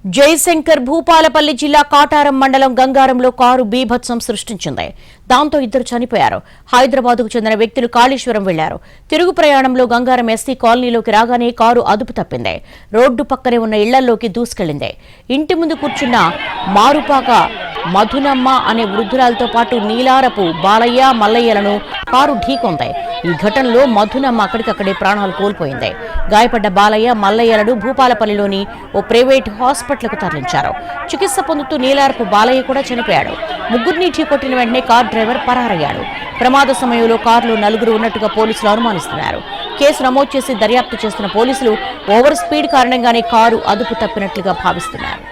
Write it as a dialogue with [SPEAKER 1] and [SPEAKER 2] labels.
[SPEAKER 1] జయశంకర్ భూపాలపల్లి జిల్లా కాటారం మండలం గంగారంలో కారు బీభత్సం సృష్టించింది. దాంతో ఇద్దరు చనిపోయారు. హైదరాబాద్కు చెందిన వ్యక్తులు కాళేశ్వరం వెళ్లారు. తిరుగు ప్రయాణంలో గంగారం ఎస్సీ కాలనీలోకి రాగానే కారు అదుపు తప్పింది. రోడ్డు పక్కనే ఉన్న ఇళ్లలోకి దూసుకెళ్లింది. ఇంటి ముందు కూర్చున్న మారుపాక మధునమ్మ అనే వృద్ధురాలతో పాటు నీలారపు బాలయ్య మల్లయ్యలను కారు ఢీకొంది. ఈ ఘటనలో మధునమ్మ అక్కడికక్కడే ప్రాణాలు కోల్పోయింది. గాయపడ్డ బాలయ్య మల్లయ్యలను భూపాలపల్లిలోని ఓ ప్రైవేట్ హాస్పిటల్కు తరలించారు. చికిత్స పొందుతూ నీలారపు బాలయ్య కూడా చనిపోయాడు. ముగ్గురిని ఢీకొట్టిన వెంటనే కారు డ్రైవర్ పరారయ్యాడు. ప్రమాద సమయంలో కారులో నలుగురు ఉన్నట్టుగా పోలీసులు అనుమానిస్తున్నారు. కేసు నమోదు చేసి దర్యాప్తు చేస్తున్న పోలీసులు ఓవర్ స్పీడ్ కారణంగానే కారు అదుపు తప్పినట్లుగా భావిస్తున్నారు.